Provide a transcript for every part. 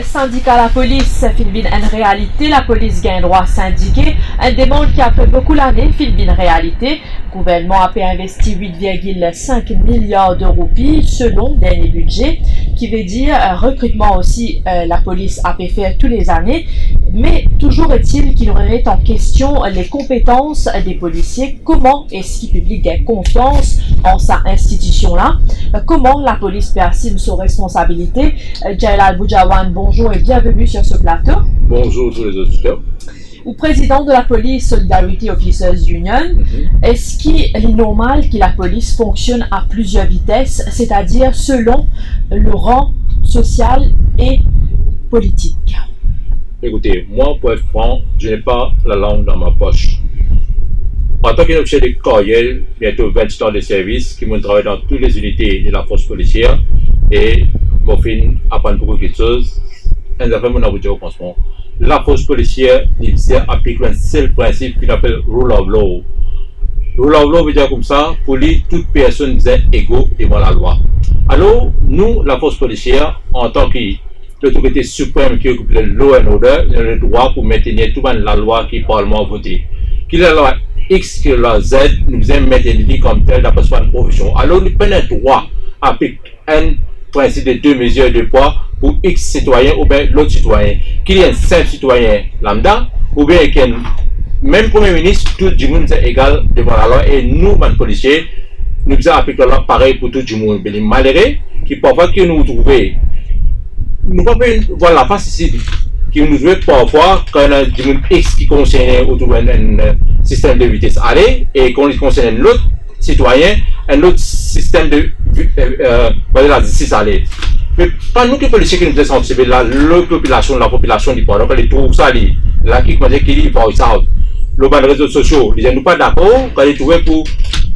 syndicat la police, Philippine, en réalité, la police gagne droit à syndiquer. Un demande qui après beaucoup l'année, Philippine, réalité, le gouvernement a investi 8,5 milliards de roupies selon le dernier budget, qui veut dire recrutement aussi, la police a pu faire tous les années. Mais toujours est-il qu'il remet en question les compétences des policiers. Comment est-ce qu'il public gagne confiance en sa institution-là? Comment la police peut assumer ses responsabilités? Jailal Boujawan, bonjour et bienvenue sur ce plateau. Bonjour tous les auditeurs. Au président de la Police Solidarity Officers Union, est-ce qu'il est normal que la police fonctionne à plusieurs vitesses, c'est-à-dire selon le rang social et politique? Écoutez, moi pour être franc, je n'ai pas la langue dans ma poche. En tant qu'officier de carrière, bientôt 20 ans de service, qui me travaille dans toutes les unités de la force policière et mon film apprend beaucoup de choses. Un affaire mon avocat au commencement. La force policière, il applique un seul principe qu'il appelle rule of law. Rule of law veut dire comme ça, pour lui, toute personne est égaux devant la loi. Alors, nous, la force policière, en tant que l'autorité suprême qui occupe le law and order, nous avons le droit pour maintenir toute la loi qui est Parlement a voté. Qu'il est la loi X, que la Z, nous aimons maintenir comme tel d'après une profession. Alors, nous prenons le droit à appliquer un principe de deux mesures de poids pour X citoyen ou bien l'autre citoyen. Qu'il y ait un simple citoyen lambda ou bien qu'il y ait même Premier ministre, tout le monde est égal devant la loi et nous, les policiers, nous appliquons la loi pareil pour tout le monde. Mais les malheureux qui parfois que nous trouvons, nous ne pouvons pas voir la face ici, qui nous trouvons parfois quand il y a du monde X qui concerne autour d'un système de vitesse aller et qu'on concerne l'autre citoyen, un autre système de la justice aller. Mais pas nous que les policiers qui nous sont sensibles, la population du Port, quand ils trouvent ça, là, qui dit qu'ils vont ça, les réseaux sociaux, ils ne sont pas d'accord quand ils trouvent pour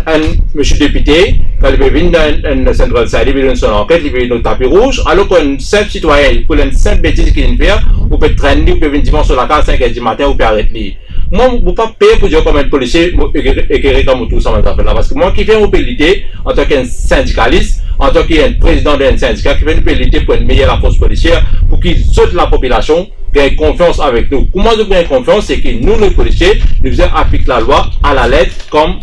un monsieur député, quand il veut venir dans une centrale, il veut son enquête, il veut dans le tapis rouge, alors qu'un simple citoyen, pour une simple bêtise qu'il vient faire, vous pouvez traîner, vous pouvez venir dimanche sur la case 5h du matin, vous pouvez arrêter. Moi, je ne peux pas payer pour dire comme un policier, éclairer comme tout ça, parce que moi qui viens au PLT, en tant qu'un syndicaliste, en tant qu'un président d'un syndicat, qui vient au PLT pour une meilleure force policière, pour qu'ils sautent la population, gagne confiance avec nous. Comment nous gagnons confiance, c'est que nous, les policiers, nous appliquons la loi à la lettre, comme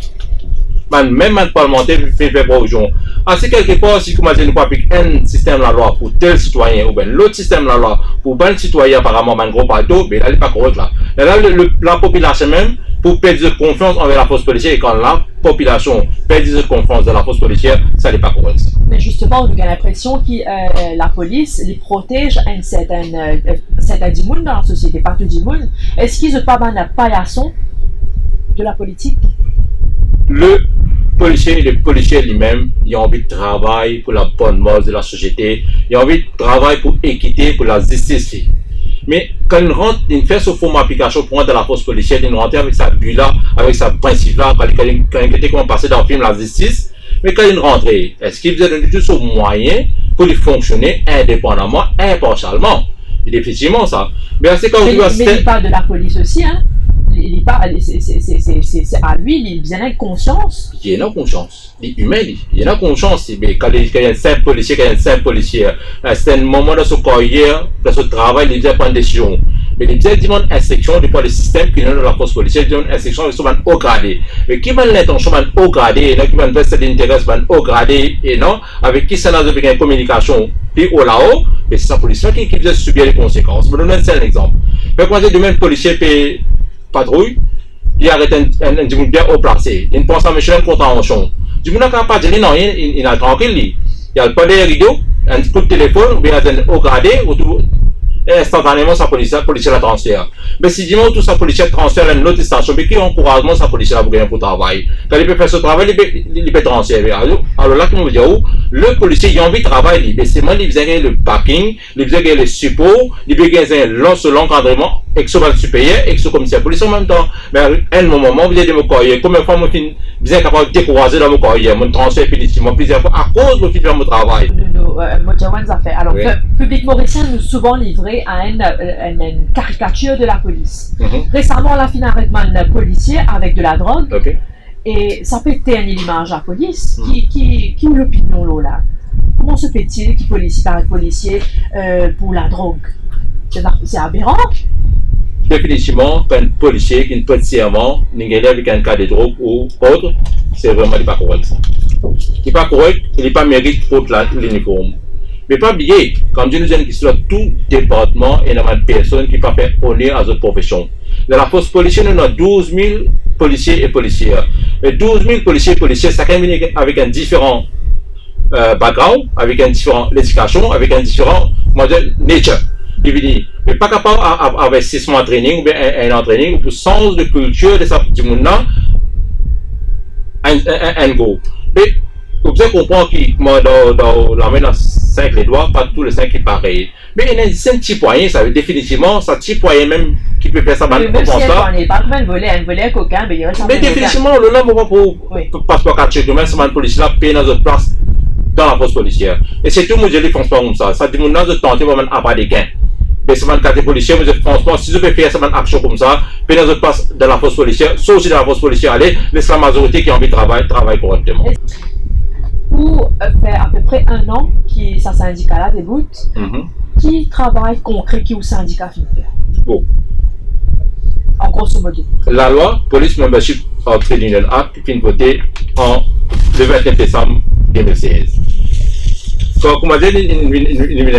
même un parlementaire fait provision. Ainsi, quelque part, si comment nous appliquons un système de la loi pour tel citoyen, ou bien l'autre système de la loi pour un citoyen, apparemment, un gros bateau, mais là, il n'est pas correct là. Là, la population même, pour perdre confiance envers la force policière, et quand la population perd confiance dans la force policière, ça n'est pas correct. Mais justement, on a l'impression que la police les protège un certain monde dans la société, pas tout le monde. Est-ce qu'ils n'ont pas un paillasson de la politique? Le policier lui-même, il a envie de travailler pour la bonne mort de la société, il a envie de travailler pour l'équité, pour la justice. Mais quand il rentre, il fait ce forme d'application pour rentrer dans la force policière, il rentre avec sa but-là, avec sa principe-là, quand il était comment passer dans le film La Justice. Mais quand il rentre, est-ce qu'il vous a donné tout ce moyen pour lui fonctionner indépendamment, impartialement? Et effectivement, ça. Mais c'est quand il parle de la police aussi, hein? Il parle, c'est à lui, il vient avec conscience. Il a conscience. Il est humain, il a conscience. Mais quand il y a un simple policier, c'est un moment de son carrière, de son travail, il vient prendre des décisions. Mais il vient demander instruction du point de système qui est dans la force policière, il demande instruction avec son haut gradé. Mais qui va l'intention de haut gradé, qui va investir l'intérêt de haut gradé, et non, avec qui ça n'a pas une communication plus haut là-haut, mais c'est sa policier qui vient subir les conséquences. Je vous donne un exemple. Mais quand le même policier peut patrouille, il arrête un monde bien haut placé. Il pense à monsieur une contravention. Du monde n'a pas dit non, il a tranquille. Il a pas de rideau, un coup de téléphone, ou bien un haut gradé, et instantanément sa policière la transfère. Mais si dis-moi tout sa policière transfère à une autre station, mais qui encouragement sa policière pour gagner pour travail. Quand il peut faire ce travail, il peut transférer. Alors là, comme vous dites, le policier il a envie de travailler, mais c'est moi qui faisait le parking, il faisait le support, il faisait l'encadrement, avec ce supérieur, avec ce commissaire police en même temps. Mais à un moment, vous avez mon carrière, combien de fois je suis capable de décourager dans mon carrière, mon transfert définitivement plusieurs fois à cause de mon travail. Alors, oui. Le public mauricien nous souvent livré à une caricature de la police. Récemment, on a fait un arrêtement de policier avec de la drogue. Okay. Et ça peut ternir l'image de la police. Qui est l'opinion là? Comment se fait-il qu'il policier pour la drogue? C'est aberrant. Définitivement, quand un policier qui ne prête serment, n'est avec un cas de drogue ou autre, c'est vraiment pas correct. Il n'est pas correct, il n'est pas mérite pour l'uniforme. Mais pas oublier, comme je nous ai dit, sur tout département, il y a une personne qui peut faire honneur à cette profession. Dans la force policière, nous avons 12 000 policiers et policières. Mais 12 000 policiers et policières, chacun vient avec un différent background, avec un différent éducation, avec un différent modèle nature. Mais pas capable d'avoir 6 mois de training ou bien un entraîning ou le sens de culture de sa petite monde un go. Mais vous pouvez comprendre que dans la main dans 5 les doigts, pas tous les 5 qui pareil. Mais il y a un petit poignet, ça veut définitivement, ça petit poignet même qui peut faire ça. Mais même si elle n'est pas un volet coquin, mais il reste un mais définitivement, le nom pour passeport 4 chèques, même si un policier là paye dans notre place dans la force policière. Et c'est tout le monde qui ne pense pas comme ça. Ça dit, mon nom de tenter pour avoir des gains. Mais c'est un cadre policier, mais franchement, si je peux faire une action comme ça, puis dans notre place de la force policière, sauf si dans la force policière, allez, laisse la majorité qui a envie de travailler correctement. Pour faire à peu près 1 an que ce syndicat-là débute, qui travaille concret qui au syndicat fin faire? Bon. En grosso modo. La loi Police Membership of Trade Union Act fin votée le 29 décembre 2016. Comme on a dit,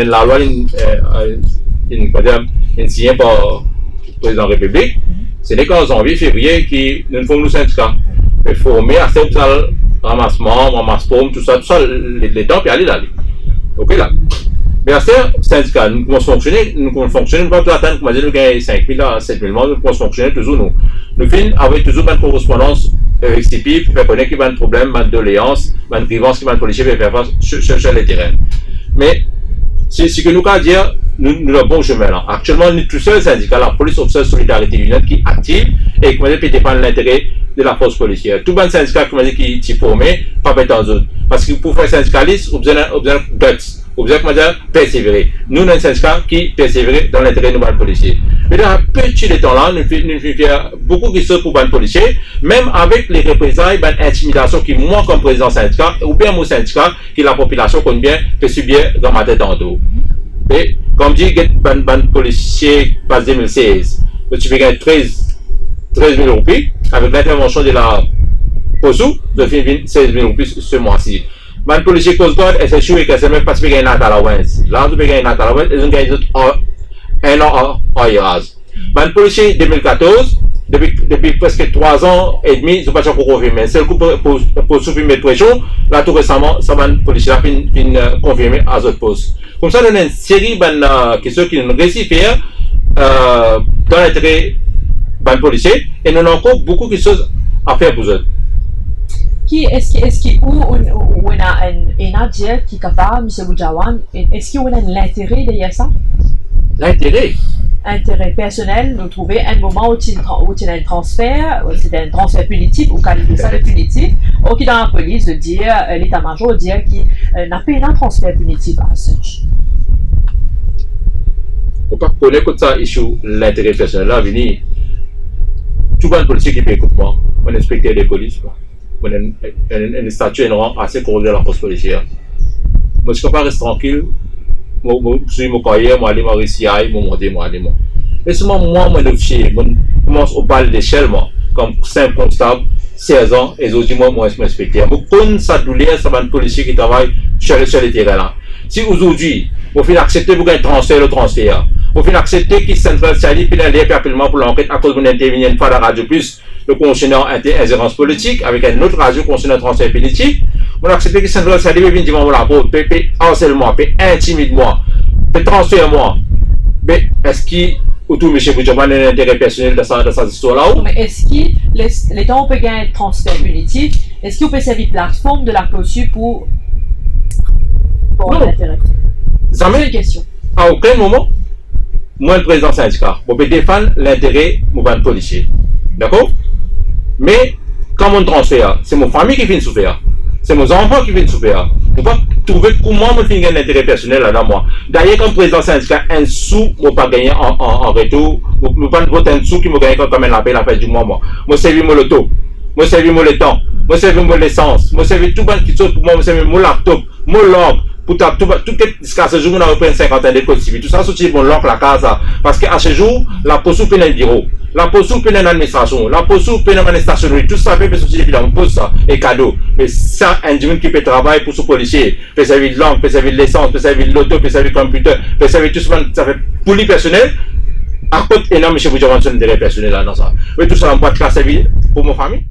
la loi signée par le président de la République, c'est qu'en janvier, février, qui nous font nos syndicats. Mais former à cette ramassement, ramasse-pomme, tout ça, les temps, puis aller. Ok là. Mais à ce syndicat, nous pouvons fonctionner, nous pouvons pas tout attendre, comme on dit, nous gagnons 5 000 à 7 000 membres, nous pouvons fonctionner toujours nous. Nous finissons avec toujours une correspondance avec CPI, pour faire connaître qu'il y a un problème, une doléance, une grievance, qu'il y a un policier pour faire face sur les terrains. Mais, ce que nous avons dire, nous avons bon chemin là. Actuellement, nous tous seuls syndicats, la police officielle Solidarité Union qui active et qui peut défendre l'intérêt de la force policière. Tout bon syndicat qui est formé, pas mettre en zone. Parce que pour faire syndicaliste, vous avez besoin de guts, vous avez besoin de persévérer. Nous, nous avons un syndicat qui persévère dans l'intérêt de nos policiers. Mais dans un petit temps là, nous faisons beaucoup de choses pour les policiers, même avec les représailles, l'intimidation qui, moi, comme président syndicat, ou bien mon syndicat, qui la population connaît bien, peut subir dans ma tête en dos. Et comme dit, ban policier passe 2016, tu peux gagner 13 000 roupies avec l'intervention de la POSU, de 16 000 roupies ce mois-ci. Ban policier Coast Guard, SSU et KSMF parce que gagner un allowance. Là, tu peux gagner un allowance, ils ont gagné 1 an en IRAS. Ban policier 2014, depuis presque 3 ans et demi, je ne sais pas encore confirmer. C'est le coup pour souffrir mes pressions. Là, tout récemment, ça ban policier a confirmé à ce poste. Comme ça, nous avons une série de questions qui nous réussissent à faire dans l'intérêt des policiers et nous avons encore beaucoup de choses à faire pour eux. Est-ce qu'il y a un adjet qui est capable, M. Boudjawan, est-ce qu'il y a l'intérêt derrière ça? L'intérêt? Intérêt personnel, nous trouvons un moment où il y a un transfert, c'est un transfert punitif, ou qualifier ça de punitif, ou qui dans la police de dire, l'état-major de dire qu'il n'a pas un transfert punitif à such. On ne peut pas connaître ça, l'intérêt personnel là, venir. Tout le monde policier qui peut écouter moi, on est inspecteur des polices, on a un statut énorme assez correct de la force policière. Moi, je ne peux pas rester tranquille. Je suis mon carrière, moi, aller me réussir, moi, monter, moi, aller, moi. Mais seulement moi, mon officier, je commence au bal d'échelle, moi, comme simple constable, 16 ans, et je dis, moi, je suis inspecteur. Je connais sa douleur, ça va un policier qui travaille sur les terrains là. Si aujourd'hui, vous finissez accepter pour un transfert, vous finissez accepter qu'il s'installe, puis il y a appellement pour l'enquête à cause de l'intervenir une fois à la radio plus, le concernant ingérence politique, avec un autre radio concernant transfert politique. On accepte que ça doit s'allier, puis on va payer harcèlement, payer intimide-moi, payer transfert-moi. Mais est-ce qu'il autour de M. Boudjawan a un intérêt personnel dans cette histoire-là? Mais est-ce que l'État peut gagner un transfert punitif? Est-ce qu'il peut servir de plateforme de la POSU pour l'intérêt? Ça c'est une question. À aucun moment, moi, le président syndicat, je peux défendre l'intérêt de mon policier. D'accord? Mais quand on transfère, c'est mon famille qui vient souffrir. C'est mes enfants qui viennent souffrir. On va trouver comment je fais un intérêt personnel là-dedans, moi. D'ailleurs, comme président syndicat, un sou, je ne pas gagner en retour. Je ne pas voter un sou qui me gagne quand même la fin du mois, moi. Je servis mon loto. Je servis mon temps. Je servis mon l'essence. Je servis tout le monde qui saute pour moi. Je servis mon laptop, mon lampe, pour tout jusqu'à ce jour, on a repris une cinquantaine de codes civils. Tout ça, c'est bon, l'oncle la case. Parce qu'à ce jour, la poste peut un bureau, la poste peut une administration, la poste peut une stationnerie. Tout ça peut sortir depuis la poste, ça, et cadeau. Mais ça, un individu qui peut travailler pour ce policier, peut servir de langue, peut servir de l'essence, peut servir de l'auto, peut servir de computer, peut servir tout ça, ça fait pour lui personnel. À côté, énorme, monsieur, vous avez un intérêt personnel là, dans ça. Mais tout ça, on peut servir pour mon famille.